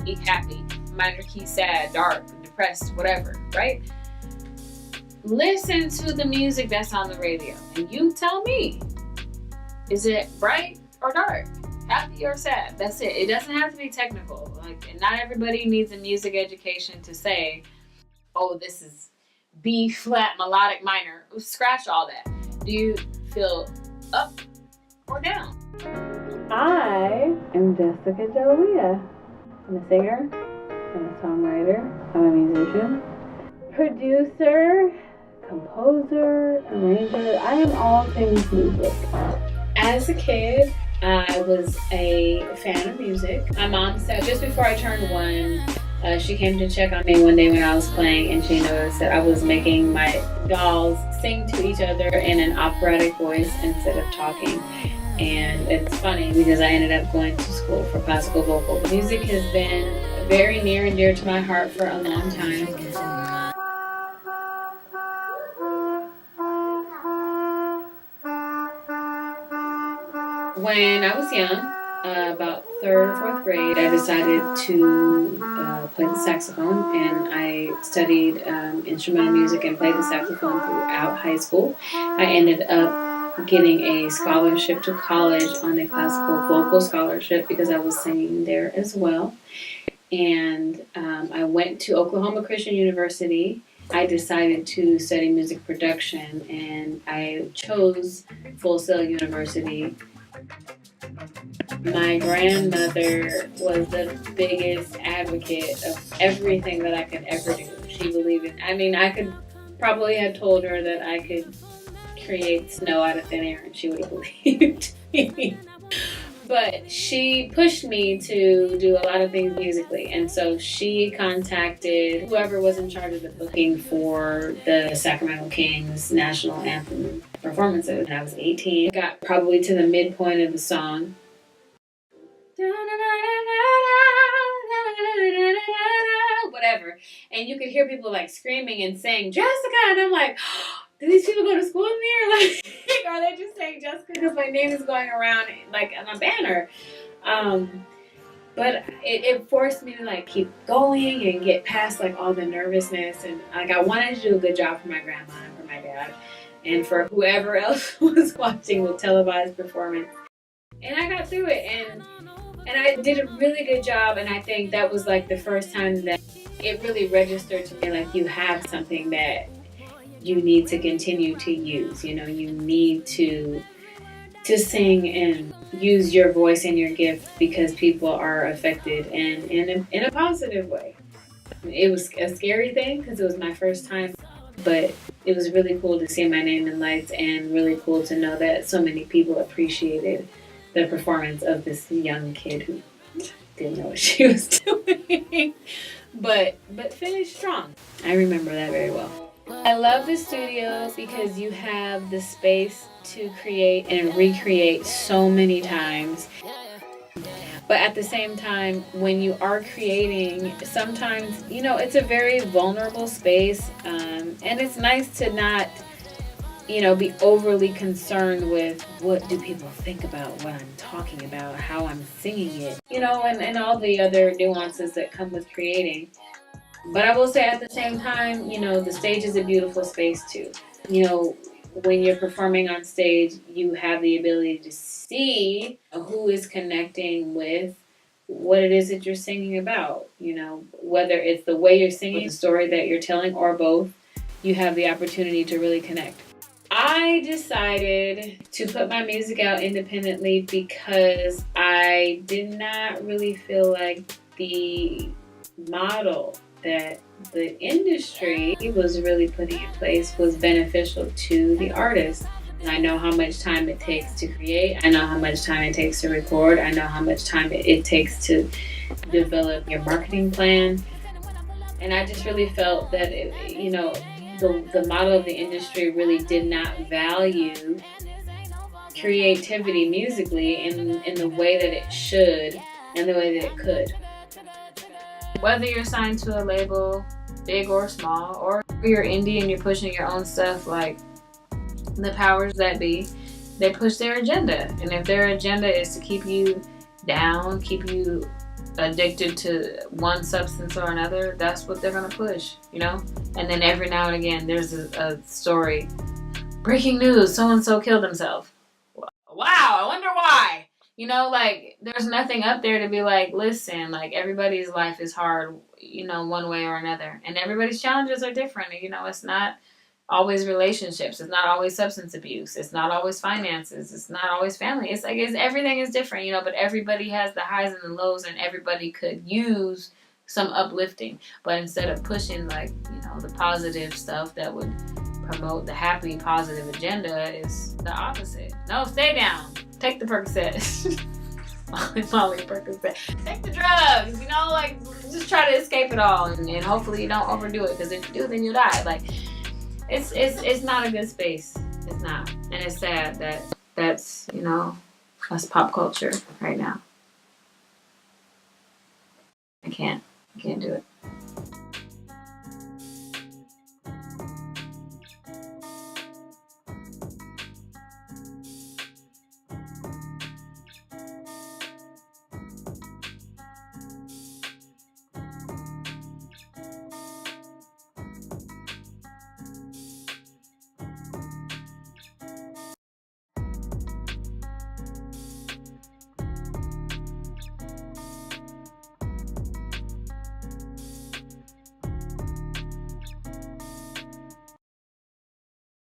key happy, minor key sad, dark, depressed, whatever, right? Listen to the music that's on the radio and you tell me, is it bright or dark, happy or sad? That's it. It doesn't have to be technical. Like, and not everybody needs a music education to say, oh, this is B flat melodic minor. Scratch all that. Do you feel up or down? I am Jessica Jolia. I'm a singer, I'm a songwriter, I'm a musician, producer, composer, arranger. I am all things music. As a kid, I was a fan of music. My mom said just before I turned 1, she came to check on me one day when I was playing, and she noticed that I was making my dolls sing to each other in an operatic voice instead of talking. And it's funny because I ended up going to school for classical vocal. Music has been very near and dear to my heart for a long time. When I was young, about 3rd or 4th grade, I decided to play the saxophone, and I studied instrumental music and played the saxophone throughout high school. I ended up getting a scholarship to college on a classical vocal scholarship because I was singing there as well. And I went to Oklahoma Christian University. I decided to study music production, and I chose Full Sail University. My grandmother was the biggest advocate of everything that I could ever do. She believed in, I could probably have told her that I could create snow out of thin air and she would have believed me. But she pushed me to do a lot of things musically. And so she contacted whoever was in charge of the booking for the Sacramento Kings national anthem performances. And I was 18. Got probably to the midpoint of the song. Whatever. And you could hear people like screaming and saying, Jessica! And I'm like, do these people go to school with me? Or like, are they just saying Jessica because my name is going around like on a banner? But it forced me to like keep going and get past like all the nervousness, and like I wanted to do a good job for my grandma and for my dad and for whoever else was watching the televised performance. And I got through it, and I did a really good job, and I think that was like the first time that it really registered to me like you have something that you need to continue to use. You know, you need to sing and use your voice and your gift because people are affected and in a positive way. It was a scary thing because it was my first time, but it was really cool to see my name in lights and really cool to know that so many people appreciated the performance of this young kid who didn't know what she was doing, but finished strong. I remember that very well. I love the studio because you have the space to create and recreate so many times. But at the same time, when you are creating, sometimes, you know, it's a very vulnerable space. And it's nice to not, you know, be overly concerned with what do people think about what I'm talking about, how I'm singing it, you know, and all the other nuances that come with creating. But I will say at the same time, you know, the stage is a beautiful space too. You know, when you're performing on stage, you have the ability to see who is connecting with what it is that you're singing about. You know, whether it's the way you're singing, the story that you're telling, or both, you have the opportunity to really connect. I decided to put my music out independently because I did not really feel like the model that the industry was really putting in place was beneficial to the artist. I know how much time it takes to create. I know how much time it takes to record. I know how much time it takes to develop your marketing plan. And I just really felt that, the model of the industry really did not value creativity musically in the way that it should and the way that it could. Whether you're signed to a label, big or small, or you're indie and you're pushing your own stuff, like the powers that be, they push their agenda. And if their agenda is to keep you down, keep you addicted to one substance or another, that's what they're gonna push, you know? And then every now and again, there's a story. Breaking news, so-and-so killed himself. Wow, I wonder why. You know, like, there's nothing up there to be like, listen, like, everybody's life is hard, you know, one way or another. And everybody's challenges are different. You know, it's not always relationships. It's not always substance abuse. It's not always finances. It's not always family. It's like everything is different, you know, but everybody has the highs and the lows, and everybody could use some uplifting. But instead of pushing, like, you know, the positive stuff that would promote the happy, positive agenda, is the opposite. No, stay down. Take the Percocet. Molly Percocet. Take the drugs, you know, like, just try to escape it all, and hopefully you don't overdo it, because if you do, then you die. Like, it's not a good space. It's not. And it's sad that that's, you know, that's pop culture right now. I can't do it.